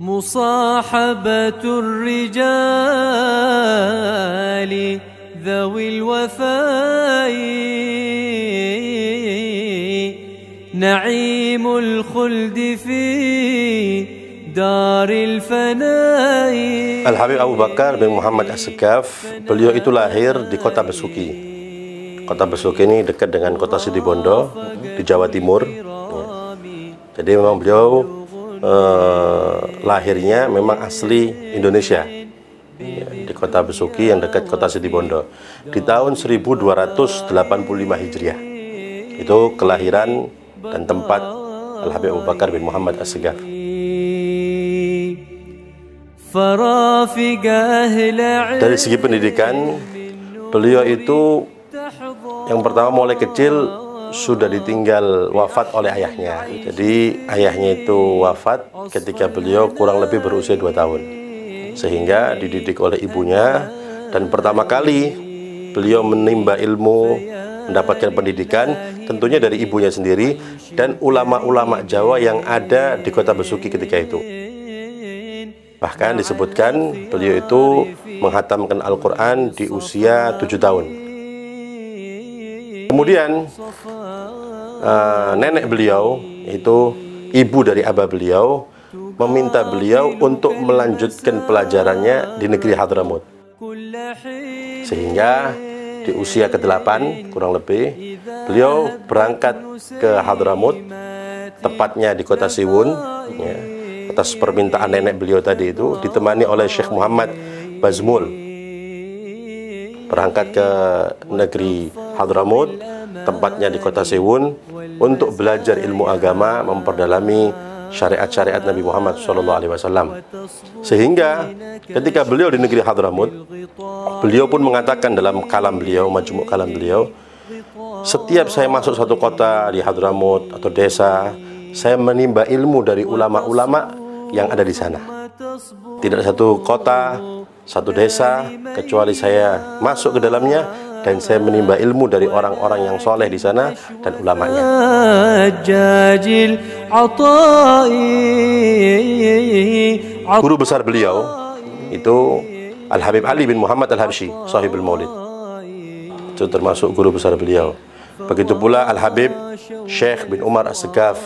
مصاحبة الرجال ذوي الوفاء نعيم الخلد في دار الفناء. Al-Habib Abu Bakar bin Muhammad Assegaf, beliau itu lahir di kota Besuki. Kota Besuki ini dekat dengan kota Situbondo di Jawa Timur. Jadi memang beliau lahirnya memang asli Indonesia, di kota Besuki yang dekat kota Situbondo di tahun 1285 Hijriah. Itu kelahiran dan tempat Al-Habib Abu Bakar bin Muhammad Assegaf. Dari segi pendidikan, beliau itu yang pertama mulai kecil sudah ditinggal wafat oleh ayahnya. Jadi ayahnya itu wafat ketika beliau kurang lebih berusia 2 tahun, sehingga dididik oleh ibunya. Dan pertama kali beliau menimba ilmu, mendapatkan pendidikan tentunya dari ibunya sendiri dan ulama-ulama Jawa yang ada di kota Besuki ketika itu. Bahkan disebutkan beliau itu menghatamkan Al-Quran di usia 7 tahun. Kemudian nenek beliau, itu ibu dari abah beliau, meminta beliau untuk melanjutkan pelajarannya di negeri Hadramut. Sehingga di usia ke-8 kurang lebih beliau berangkat ke Hadramut, tepatnya di kota Siwun, ya, atas permintaan nenek beliau tadi itu, ditemani oleh Syekh Muhammad Bazmul. Berangkat ke negeri Hadramut, tempatnya di kota Siwun, untuk belajar ilmu agama, memperdalami syariat-syariat Nabi Muhammad SAW. Sehingga ketika beliau di negeri Hadramut, beliau pun mengatakan dalam kalam beliau, majmu' kalam beliau, setiap saya masuk satu kota di Hadramut atau desa, saya menimba ilmu dari ulama-ulama yang ada di sana. Tidak satu kota, satu desa, kecuali saya masuk ke dalamnya dan saya menimba ilmu dari orang-orang yang soleh di sana dan ulamanya. Guru besar beliau itu Al-Habib Ali bin Muhammad Al-Habsyi, Sahibul Maulid. Itu termasuk guru besar beliau. Begitu pula Al-Habib Syekh bin Umar Assegaf.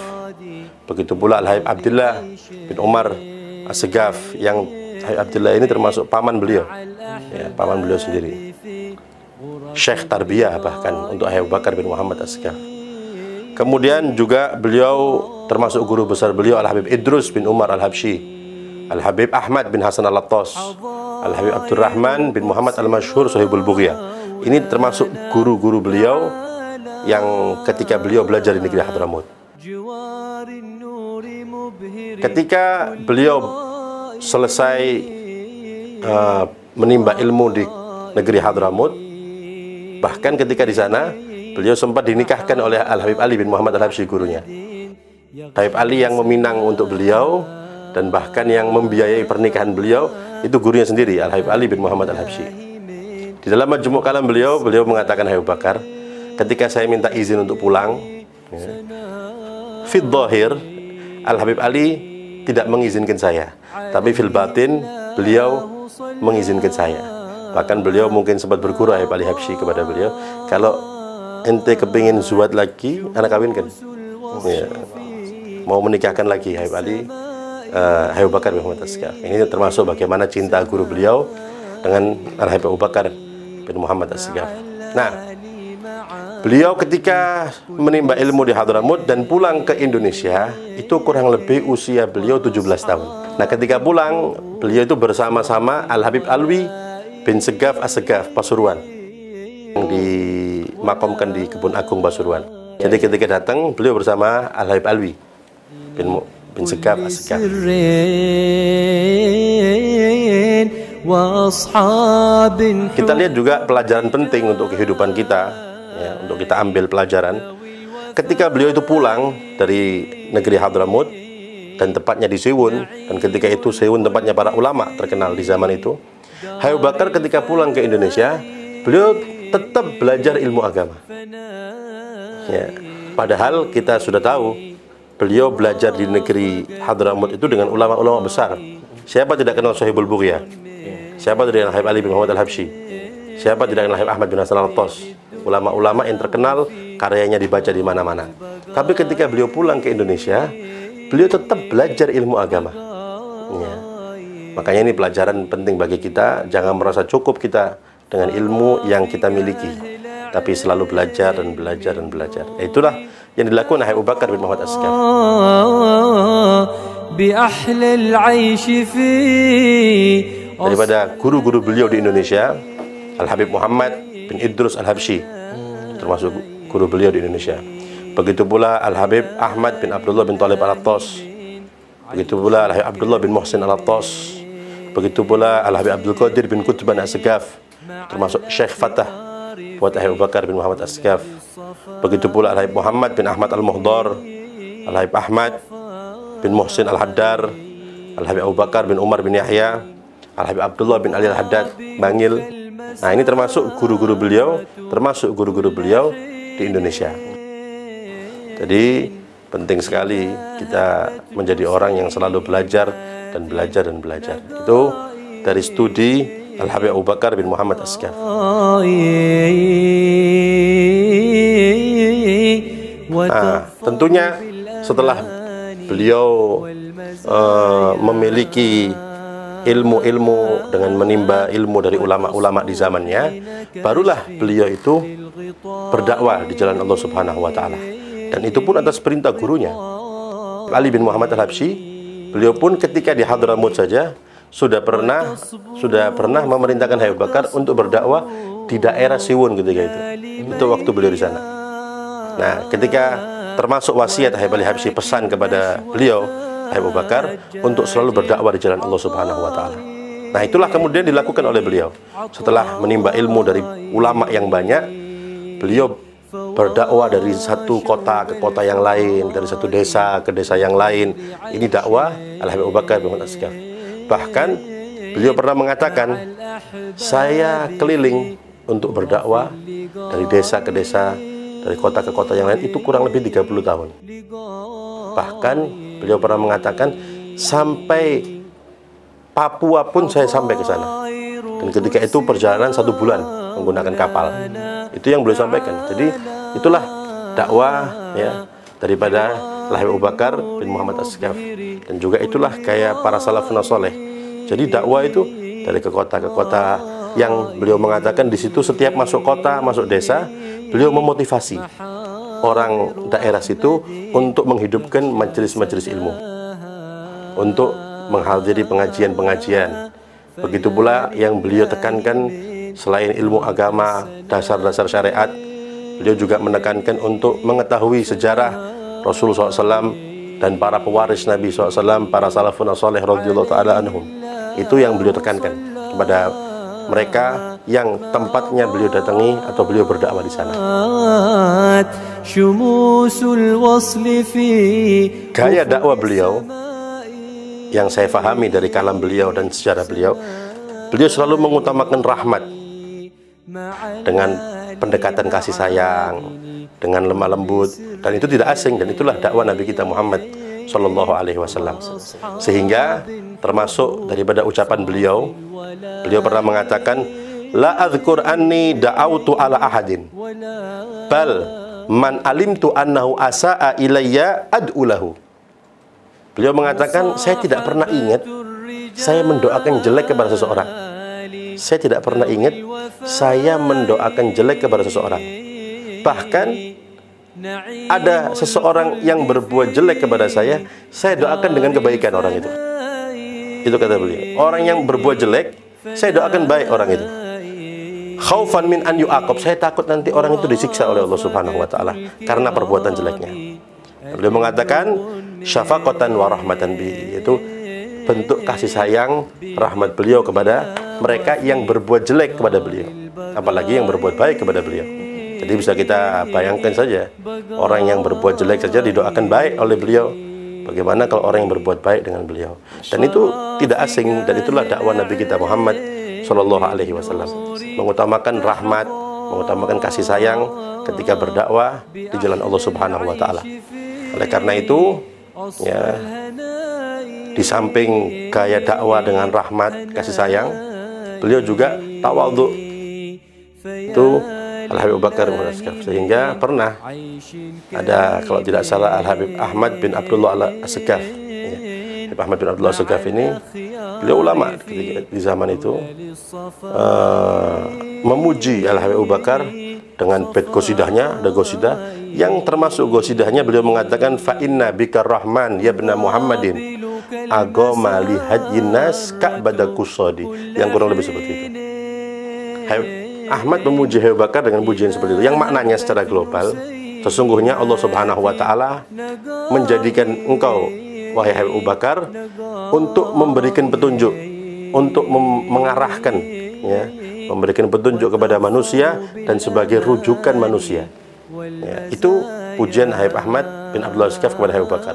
Begitu pula Al-Habib Abdullah bin Umar Assegaf, yang Habib Abdullah ini termasuk paman beliau, ya, paman beliau sendiri. Syekh Tarbiyah bahkan untuk Habib Bakar bin Muhammad Assegaf. Kemudian juga beliau termasuk guru besar beliau Al-Habib Idrus bin Umar Al-Habsyi, Al-Habib Ahmad bin Hasan Al-Lattas, Al-Habib Abdurrahman bin Muhammad Al-Masyhur Sahibul Bughyah. Ini termasuk guru-guru beliau yang ketika beliau belajar di negeri Hadramut. Ketika beliau selesai menimba ilmu di negeri Hadramut, bahkan ketika di sana beliau sempat dinikahkan oleh Al-Habib Ali bin Muhammad Al-Habsyi, gurunya. Habib Ali yang meminang untuk beliau dan bahkan yang membiayai pernikahan beliau itu gurunya sendiri, Al-Habib Ali bin Muhammad Al-Habsyi. Di dalam majmu' kalam beliau mengatakan, Habib Bakar, ketika saya minta izin untuk pulang, ya, fid dhahir Al-Habib Ali tidak mengizinkan saya, tapi fil batin beliau mengizinkan saya. Bahkan beliau mungkin sempat berguru Habib Ali Habsyi kepada beliau, kalau ente kepingin zuat lagi, anak kawinkan, ya, mau menikahkan lagi Habib Ali, Habib Bakar bin Muhammad Assegaf. Ini termasuk bagaimana cinta guru beliau dengan Al-Habib Abu Bakar bin Muhammad Assegaf. Nah, beliau ketika menimba ilmu di Hadramut dan pulang ke Indonesia, itu kurang lebih usia beliau 17 tahun. Nah, ketika pulang, beliau itu bersama-sama Al-Habib Alwi bin Segaf Assegaf Pasuruan, yang dimakamkan di Kebun Agung Pasuruan. Jadi ketika datang, beliau bersama Al-Habib Alwi bin Segaf Assegaf. Kita lihat juga pelajaran penting untuk kehidupan kita, ya, untuk kita ambil pelajaran. Ketika beliau itu pulang dari negeri Hadramut dan tepatnya di Siwun, dan ketika itu Siwun tempatnya para ulama terkenal di zaman itu, Habib Bakar ketika pulang ke Indonesia, beliau tetap belajar ilmu agama. Ya, padahal kita sudah tahu beliau belajar di negeri Hadramut itu dengan ulama-ulama besar. Siapa tidak kenal Sohibul Bughiyah? Siapa tidak kenal Habib Ali bin Muhammad Al-Habsyi? Siapa tidak kenal Habib Ahmad bin Hasan Al-Attas? Ulama-ulama yang terkenal, karyanya dibaca di mana-mana. Tapi ketika beliau pulang ke Indonesia, beliau tetap belajar ilmu agama. Ya. Makanya ini pelajaran penting bagi kita. Jangan merasa cukup kita dengan ilmu yang kita miliki, tapi selalu belajar dan belajar dan belajar. Itulah yang dilakukan oleh Abu Bakar bin Muhammad As-Sakaf. Daripada guru-guru beliau di Indonesia, Al-Habib Muhammad bin Idrus Al-Habsyi, termasuk guru beliau di Indonesia. Begitu pula Al-Habib Ahmad bin Abdullah bin Talib Al-Attas. Begitu pula Al-Habib Abdullah bin Muhsin Al-Attas. Begitu pula Al-Habib Abdul Qadir bin Qutban As-Sakaf, termasuk Syekh Fatah buat Abu Bakar bin Muhammad As-Sakaf. Begitu pula Al-Habib Muhammad bin Ahmad Al-Muhdar, Al-Habib Ahmad bin Muhsin Al-Haddar, Al-Habib Abu Bakar bin Umar bin Yahya, Al-Habib Abdullah bin Ali Al-Haddad Bangil. Nah, ini termasuk guru-guru beliau, termasuk guru-guru beliau di Indonesia. Jadi penting sekali kita menjadi orang yang selalu belajar dan belajar dan belajar. Itu dari studi Al-Habib Abu Bakar bin Muhammad As-Sakaf. Nah, tentunya setelah beliau memiliki ilmu-ilmu dengan menimba ilmu dari ulama-ulama di zamannya, barulah beliau itu berdakwah di jalan Allah Subhanahu wa taala. Dan itu pun atas perintah gurunya, Ali bin Muhammad Al-Habsyi. Beliau pun ketika di Hadramut saja sudah pernah memerintahkan Abu Bakar untuk berdakwah di daerah Siwun ketika itu. Itu waktu beliau di sana. Nah, ketika termasuk wasiat Habib Ali Habsyi pesan kepada beliau Abu Bakar untuk selalu berdakwah di jalan Allah Subhanahu wa taala. Nah, itulah kemudian dilakukan oleh beliau. Setelah menimba ilmu dari ulama yang banyak, beliau berdakwah dari satu kota ke kota yang lain, dari satu desa ke desa yang lain. Ini dakwah Al-Habib Abu Bakar bin Muhammad As-Sakaf. Bahkan beliau pernah mengatakan, saya keliling untuk berdakwah dari desa ke desa, dari kota ke kota yang lain, itu kurang lebih 30 tahun. Bahkan beliau pernah mengatakan, sampai Papua pun saya sampai ke sana. Dan ketika itu perjalanan 1 bulan menggunakan kapal. Itu yang beliau sampaikan. Jadi itulah dakwah ya daripada Al-Habib Abu Bakar bin Muhammad As-Sakaf. Dan juga itulah kayak para salafun saleh. Jadi dakwah itu dari ke kota yang beliau mengatakan di situ setiap masuk kota, masuk desa, beliau memotivasi orang daerah situ untuk menghidupkan majelis-majelis ilmu, untuk menghadiri pengajian-pengajian. Begitu pula yang beliau tekankan, selain ilmu agama, dasar-dasar syariat, beliau juga menekankan untuk mengetahui sejarah Rasulullah SAW dan para pewaris Nabi SAW, para salafun saleh radhiyallahu ta'ala anhum. Itu yang beliau tekankan kepada mereka yang tempatnya beliau datangi atau beliau berdakwah di sana. Gaya dakwah beliau yang saya fahami dari kalam beliau dan sejarah beliau, beliau selalu mengutamakan rahmat dengan pendekatan kasih sayang, dengan lemah lembut, dan itu tidak asing, dan itulah dakwah Nabi kita Muhammad Sallallahu Alaihi Wasallam. Sehingga termasuk daripada ucapan beliau, beliau pernah mengatakan, la adzkur anni da'autu ala ahadin, bal man alimtu annahu asa'a ilayya ad'ulahu. Beliau mengatakan, saya tidak pernah ingat saya mendoakan jelek kepada seseorang. Saya tidak pernah ingat saya mendoakan jelek kepada seseorang. Bahkan ada seseorang yang berbuat jelek kepada saya doakan dengan kebaikan orang itu. Itu kata beliau. Orang yang berbuat jelek, saya doakan baik orang itu. Khaufan min an yu'aqab, saya takut nanti orang itu disiksa oleh Allah Subhanahu wa taala karena perbuatan jeleknya. Beliau mengatakan syafaqatan wa rahmatan bi, yaitu bentuk kasih sayang, rahmat beliau kepada mereka yang berbuat jelek kepada beliau, apalagi yang berbuat baik kepada beliau. Jadi bisa kita bayangkan saja, orang yang berbuat jelek saja didoakan baik oleh beliau. Bagaimana kalau orang yang berbuat baik dengan beliau? Dan itu tidak asing, dan itulah dakwah Nabi kita Muhammad Sallallahu Alaihi Wasallam, mengutamakan rahmat, mengutamakan kasih sayang ketika berdakwah di jalan Allah Subhanahu Wa Taala. Oleh karena itu, ya, di samping gaya dakwah dengan rahmat kasih sayang, beliau juga tawadhu. Itu Al-Habib Abu Bakar bin Muhammad As-Segaf. Sehingga pernah ada, kalau tidak salah, Al-Habib Ahmad bin Abdullah As-Segaf, ya. Habib Ahmad bin Abdullah As-Segaf ini beliau ulama di zaman itu, memuji Al-Habib Abu Bakar dengan bait qosidahnya. Ada qosidah yang termasuk qosidahnya beliau mengatakan, fa inna bika rahman ya ibna Muhammadin agoma li hajjin nas ka'bada qusadi, yang kurang lebih seperti itu. Habib Ahmad memuji Habib Bakar dengan pujian seperti itu, yang maknanya secara global, sesungguhnya Allah Subhanahu wa taala menjadikan engkau, wahai Habib Bakar, untuk memberikan petunjuk, untuk mengarahkan, ya, memberikan petunjuk kepada manusia dan sebagai rujukan manusia. Ya, itu pujian Habib Ahmad bin Abdullah As-Segaf kepada Habib Bakar.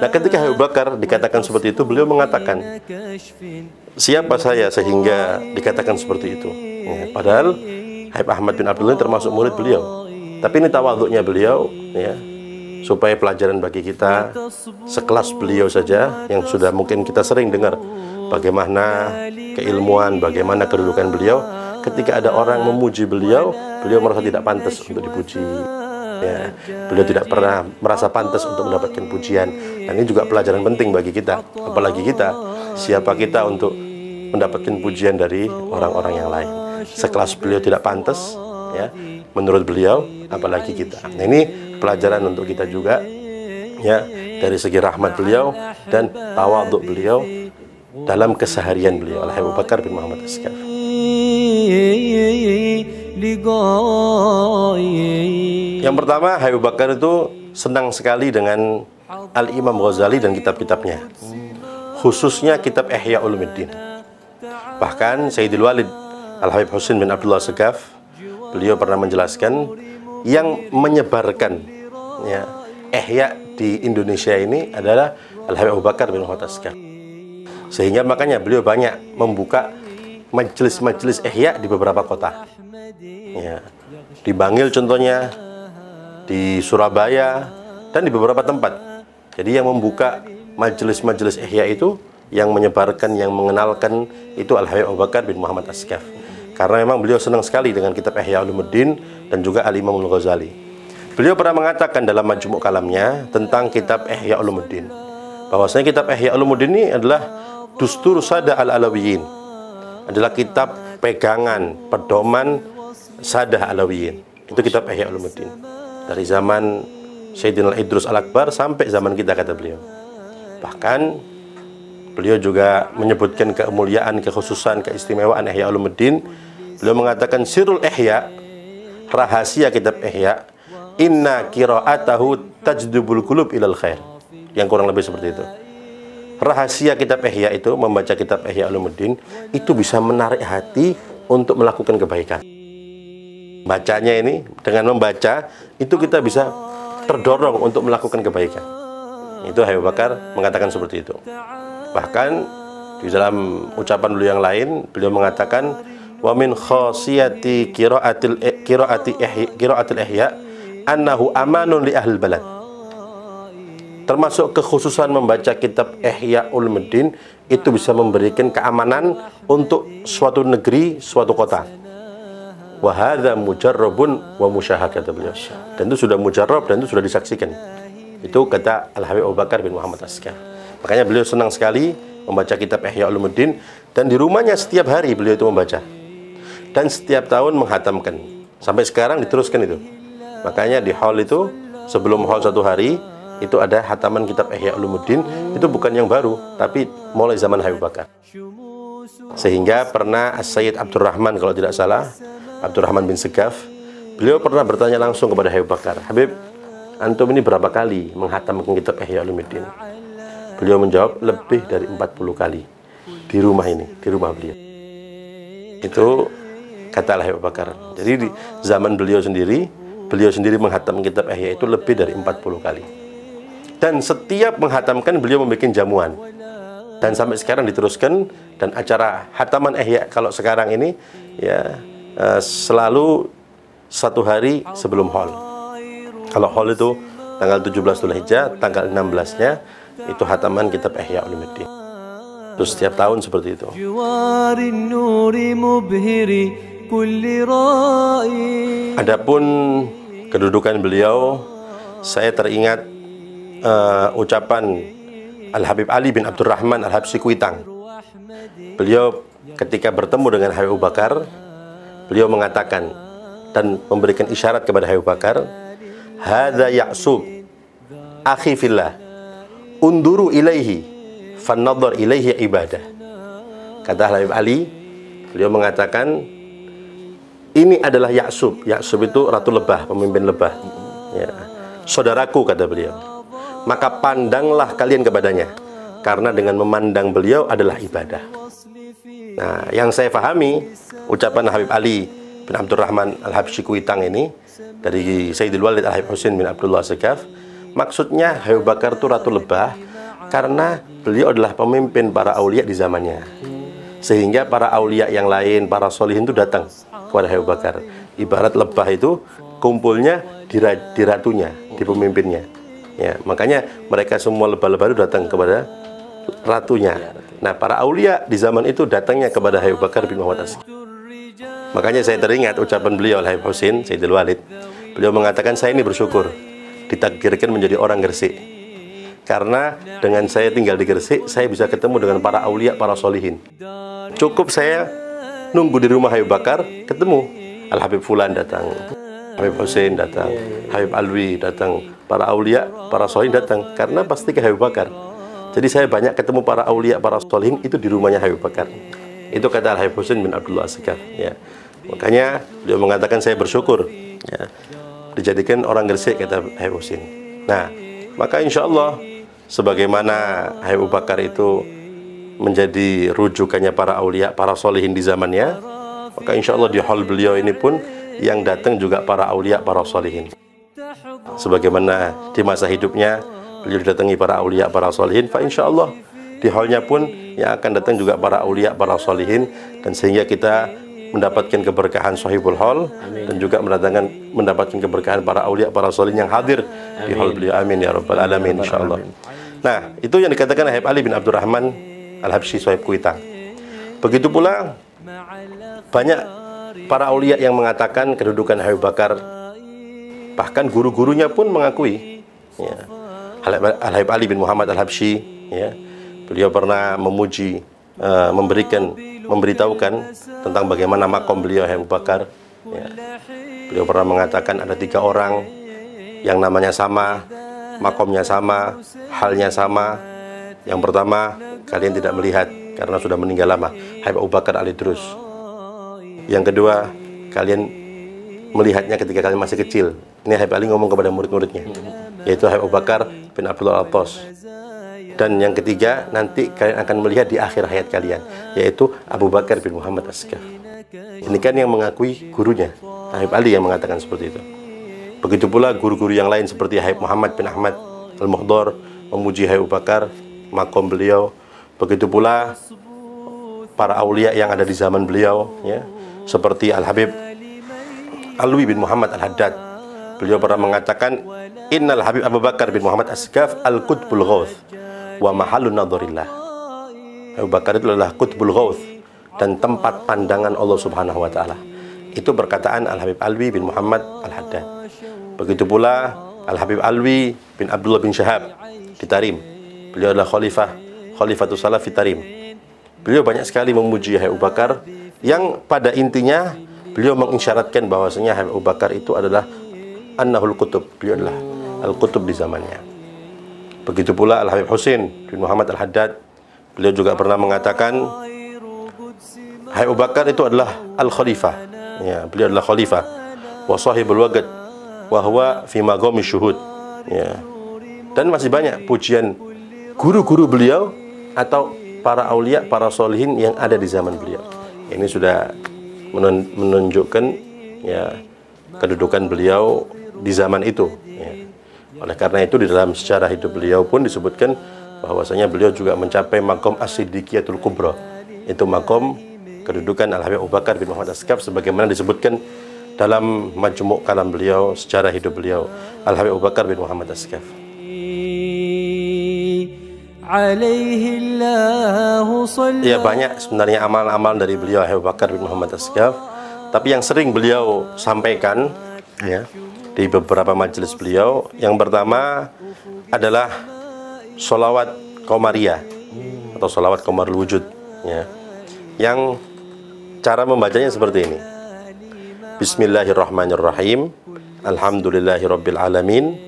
Nah, ketika Habib Bakar dikatakan seperti itu, beliau mengatakan, siapa saya sehingga dikatakan seperti itu? Ya, padahal Habib Ahmad bin Abdullah termasuk murid beliau. Tapi ini tawaduknya beliau, ya, supaya pelajaran bagi kita sekelas beliau saja, yang sudah mungkin kita sering dengar bagaimana keilmuan, bagaimana kedudukan beliau. Ketika ada orang memuji beliau, beliau merasa tidak pantas untuk dipuji. Ya, beliau tidak pernah merasa pantas untuk mendapatkan pujian. Dan ini juga pelajaran penting bagi kita. Apalagi kita, siapa kita untuk mendapatkan pujian dari orang-orang yang lain. Sekelas beliau tidak pantas, ya, menurut beliau, apalagi kita. Nah, ini pelajaran untuk kita juga, ya, dari segi rahmat beliau dan tawadhu beliau dalam keseharian beliau, Al-Habib Abu Bakar bin Muhammad As-Segaf. Yang pertama, Habib Bakar itu senang sekali dengan Al-Imam Ghazali dan kitab-kitabnya, khususnya kitab Ihya Ulumuddin. Bahkan Sayyidul Walid Al-Habib Husain bin Abdullah As-Segaf, beliau pernah menjelaskan, yang menyebarkan, ya, Ihya di Indonesia ini adalah Al-Habib Abu Bakar bin Muhammad As-Segaf. Sehingga makanya beliau banyak membuka majelis-majelis Ihya di beberapa kota, ya, di Bangil contohnya, di Surabaya, dan di beberapa tempat. Jadi yang membuka majelis-majelis Ihya itu, yang menyebarkan, yang mengenalkan, itu Al-Habib Abu Bakar bin Muhammad As-Segaf. Karena memang beliau senang sekali dengan kitab Ihya Ulumuddin dan juga Al-Imam Al-Ghazali. Beliau pernah mengatakan dalam majmu' kalamnya tentang kitab Ihya Ulumuddin, bahwasanya kitab Ihya Ulumuddin ini adalah Dustur Sada Al-Alawiyin, adalah kitab pegangan, pedoman Sadah Alawiyin. Itu kitab Ihya Ulumuddin dari zaman Sayyidina Idrus Al-Akbar sampai zaman kita, kata beliau. Bahkan beliau juga menyebutkan kemuliaan, kekhususan, keistimewaan Ihya Ulumuddin. Beliau mengatakan, sirrul Ihya, rahasia kitab Ihya, inna qira'atahu tajdubul qulub ilal khair. Yang kurang lebih seperti itu. Rahasia kitab Ihya itu, membaca kitab Ihya Ulumuddin, itu bisa menarik hati untuk melakukan kebaikan. Bacanya ini, dengan membaca, itu kita bisa terdorong untuk melakukan kebaikan. Itu Habib Bakar mengatakan seperti itu. Bahkan di dalam ucapan beliau yang lain, beliau mengatakan, wa min khasiyati qiraatil ihya annahu amanun li ahli balad. Termasuk kekhususan membaca kitab Ihya Ulumuddin, itu bisa memberikan keamanan untuk suatu negeri, suatu kota. Wa hadza mujarrabun wa musyahad, kata beliau. Dan itu sudah mujarrab dan itu sudah disaksikan. Itu kata Al-Habib Abu Bakar bin Muhammad As-Segaf. Makanya beliau senang sekali membaca kitab Ihya Ulumuddin, dan di rumahnya setiap hari beliau itu membaca. Dan setiap tahun menghatamkan. Sampai sekarang diteruskan itu. Makanya di hall itu, sebelum hall satu hari, itu ada hataman kitab Ihya Ulumuddin. Itu bukan yang baru, tapi mulai zaman Habib Bakar. Sehingga pernah As-Sayyid Abdurrahman, kalau tidak salah, Abdurrahman bin Segaf, beliau pernah bertanya langsung kepada Habib Bakar, Habib, antum ini berapa kali menghatamkan kitab Ihya Ulumuddin? Beliau menjawab, lebih dari 40 kali di rumah ini, di rumah beliau. Itu kata Habib Bakar. Jadi di zaman beliau sendiri menghatamkan kitab Ihya itu lebih dari 40 kali. Dan setiap menghatamkan beliau membuat jamuan. Dan sampai sekarang diteruskan, dan acara hataman Ihya kalau sekarang ini, ya, selalu satu hari sebelum haul. Kalau haul itu tanggal 17 Dzulhijjah, tanggal 16-nya itu hataman kitab Ihya Ulumuddin. Terus setiap tahun seperti itu. Adapun kedudukan beliau, saya teringat ucapan Al-Habib Ali bin Abdurrahman Al-Habsyi Kuitang. Beliau ketika bertemu dengan Habib Abu Bakar, beliau mengatakan dan memberikan isyarat kepada Habib Abu Bakar, hadza Ya'sub akhi fillah, unduru ilaihi fannadhar ilaihi ibadah. Kata Habib Ali, beliau mengatakan, ini adalah Ya'sub. Ya'sub itu ratu lebah, pemimpin lebah, ya, saudaraku, kata beliau. Maka pandanglah kalian kepadanya, karena dengan memandang beliau adalah ibadah. Nah, yang saya pahami ucapan Habib Ali bin Abdurrahman Al-Habsyi Kuitang ini dari Sayyidul Walid Al-Habib Husain bin Abdullah As-Sagaf, maksudnya Habib Bakar itu ratu lebah karena beliau adalah pemimpin para aulia di zamannya, sehingga para aulia yang lain, para solihin itu datang kepada Habib Bakar. Ibarat lebah itu kumpulnya di ratunya, di pemimpinnya, ya, makanya mereka semua lebah-lebah itu datang kepada ratunya. Nah, para aulia di zaman itu datangnya kepada Habib Bakar bin Muhammad As-Sagaf. Makanya saya teringat ucapan beliau Al-Habib Husain Sayyidul Walid. Beliau mengatakan, saya ini bersyukur ditakdirkan menjadi orang Gresik, karena dengan saya tinggal di Gresik, saya bisa ketemu dengan para aulia, para solihin. Cukup saya nunggu di rumah Habib Bakar, ketemu Al-Habib Fulan datang, Habib Husain datang, Habib Alwi datang, para aulia, para solihin datang, karena pasti ke Habib Bakar. Jadi saya banyak ketemu para aulia, para solihin itu di rumahnya Habib Bakar. Itu kata Al-Habib Husain bin Abdullah As-Sagaf, ya. Makanya beliau mengatakan, saya bersyukur, ya, dijadikan orang Gresik, kata Habib Husain. Nah, maka insya Allah sebagaimana Habib Bakar itu menjadi rujukannya para aulia, para solihin di zamannya, maka insya Allah di hall beliau ini pun yang datang juga para aulia, para solihin. Sebagaimana di masa hidupnya beliau didatangi para aulia, para solihin, fa insya Allah di hallnya pun yang akan datang juga para aulia, para solihin, dan sehingga kita mendapatkan keberkahan sahibul hall dan juga mendapatkan keberkahan para aulia, para solihin yang hadir di hall beliau. Amin ya rabbal alamin, insyaallah. Nah, itu yang dikatakan Habib Ali bin Abdurrahman Al-Habsyi Sahib Kuitang. Begitu pula banyak para aulia yang mengatakan kedudukan Habib Bakar, bahkan guru-gurunya pun mengakui, ya. Al-Habib Ali bin Muhammad Al-Habsyi, ya, beliau pernah memuji, memberitahukan tentang bagaimana makom beliau Habib Bakar, ya. Beliau pernah mengatakan ada 3 orang yang namanya sama, makomnya sama, halnya sama. Yang pertama, kalian tidak melihat karena sudah meninggal lama, Habib Abu Bakar Al-Idrus. Yang kedua, kalian melihatnya ketika kalian masih kecil. Ini Habib Ali ngomong kepada murid-muridnya, yaitu Habib Abu Bakar bin Abdullah Al-Atas. Dan yang ketiga, nanti kalian akan melihat di akhir hayat kalian, yaitu Abu Bakar bin Muhammad As-Sagaf. Ini kan yang mengakui gurunya, Habib Ali yang mengatakan seperti itu. Begitu pula guru-guru yang lain seperti Habib Muhammad bin Ahmad Al-Muhdar memuji Habib Bakar, makom beliau. Begitu pula para aulia yang ada di zaman beliau, ya, seperti Al-Habib Alwi bin Muhammad Al-Haddad. Beliau pernah mengatakan, innal Habib Abu Bakar bin Muhammad As-Sagaf al-Qutbul Ghauth wa mahalun nadharillah. Abu Bakar itu adalah Qutbul Ghauth dan tempat pandangan Allah Subhanahu wa taala. Itu perkataan Al-Habib Alwi bin Muhammad Al-Haddad. Begitu pula Al-Habib Alwi bin Abdullah bin Syahab di Tarim. Beliau adalah Khalifatus Salaf di Tarim. Beliau banyak sekali memuji Habib Bakar, yang pada intinya beliau mengisyaratkan bahwasanya Habib Bakar itu adalah annahul qutub. Beliau adalah al-qutub di zamannya. Begitu pula Al-Habib Husain bin Muhammad Al-Haddad. Beliau juga pernah mengatakan Habib Bakar itu adalah al-khalifah, ya, beliau adalah khalifah wa sahibul waqt wa huwa fi maqami syuhud, ya. Dan masih banyak pujian guru-guru beliau atau para aulia, para solihin yang ada di zaman beliau. Ini sudah menunjukkan, ya, kedudukan beliau di zaman itu, ya. Oleh karena itu di dalam sejarah hidup beliau pun disebutkan bahwasanya beliau juga mencapai makom as-siddiqiyatul kubra. Itu makom kedudukan Al-Habib Abu Bakar bin Muhammad As-Sagaf sebagaimana disebutkan dalam majmuk kalam beliau, sejarah hidup beliau, Al-Habib Abu Bakar bin Muhammad As-Segaf. Ya, banyak sebenarnya amal-amal dari beliau Abu Bakar bin Muhammad As-Segaf, tapi yang sering beliau sampaikan ya di beberapa majelis beliau, yang pertama adalah sholawat Qomariyah atau sholawat Qomarul Wujud ya, yang cara membacanya seperti ini. Bismillahirrahmanirrahim. Alhamdulillahirabbil alamin.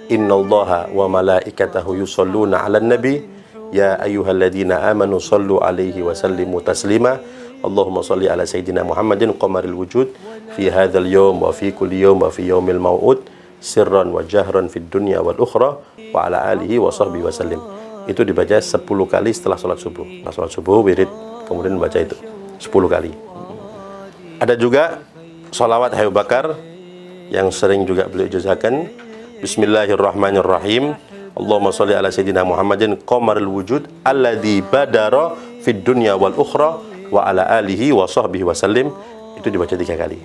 Innallaha wa malaikatahu yusholluna 'alan nabi. Ya ayyuhalladzina amanu shallu 'alaihi wa sallimu taslima. Allahumma shalli 'ala sayyidina Muhammadin qamaril wujud fi hadzal yawm wa fi kulli yawm wa fi yaumil mau'ud sirran wa jahran fid dunya wal ukhra wa 'ala alihi wa sahbihi wa sallim. Itu dibaca 10 kali setelah sholat subuh. Nah, sholat subuh wirid, kemudian baca itu 10 kali. Ada juga sholawat Abu Bakar yang sering juga beliau ijazahkan. Bismillahirrahmanirrahim. Allahumma sholli ala sayyidina Muhammadin qamaril wujud alladzi badara fid dunya wal ukhra wa ala alihi wa sahbihi wa sallim. Itu dibaca 3 kali.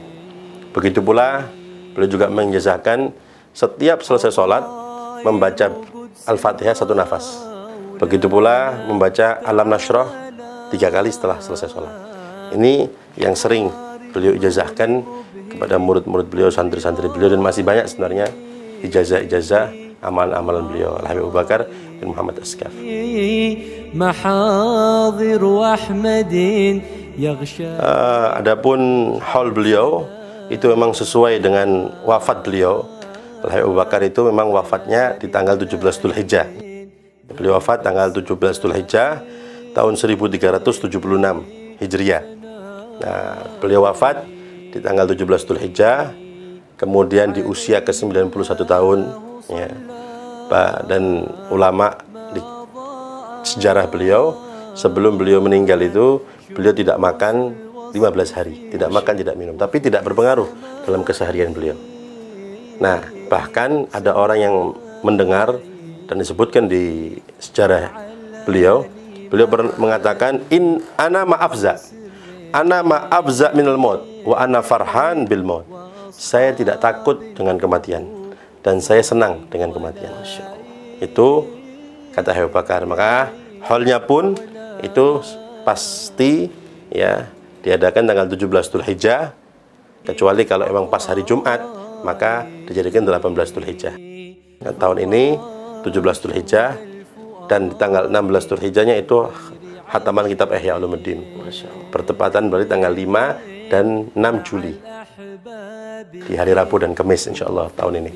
Begitu pula beliau juga mengijazahkan setiap selesai sholat membaca Al-Fatihah 1 nafas. Begitu pula membaca Alam Nashrah 3 kali setelah selesai sholat. Ini yang sering beliau ijazahkan kepada murid-murid beliau, santri-santri beliau, dan masih banyak sebenarnya ijazah-ijazah amalan-amalan beliau Al-Habib Abu Bakar bin Muhammad As-Segaf. Adapun haul beliau itu memang sesuai dengan wafat beliau. Al-Habib Abu Bakar itu memang wafatnya di tanggal 17 Dzulhijjah. Beliau wafat tanggal 17 Dzulhijjah tahun 1376 Hijriah. Nah, beliau wafat di tanggal 17 Dzulhijjah, kemudian di usia ke-91 tahun ya. Dan ulama di sejarah beliau, sebelum beliau meninggal itu beliau tidak makan 15 hari, tidak makan, tidak minum, tapi tidak berpengaruh dalam keseharian beliau. Nah, bahkan ada orang yang mendengar dan disebutkan di sejarah beliau mengatakan ana ma'afza minal maut wa ana farhan bil maut. Saya tidak takut dengan kematian dan saya senang dengan kematian. Itu kata Abu Bakar. Maka halnya pun itu pasti ya diadakan tanggal 17 Dzulhijjah, kecuali kalau memang pas hari Jumat maka dijadikan 18 Dzulhijjah. Nah, tahun ini 17 Dzulhijjah, dan di tanggal 16 Dzulhijjahnya itu khataman kitab Ihya Ulumuddin. Bertepatan berarti tanggal 5 dan 6 Juli di hari Rabu dan Kamis insyaallah tahun ini.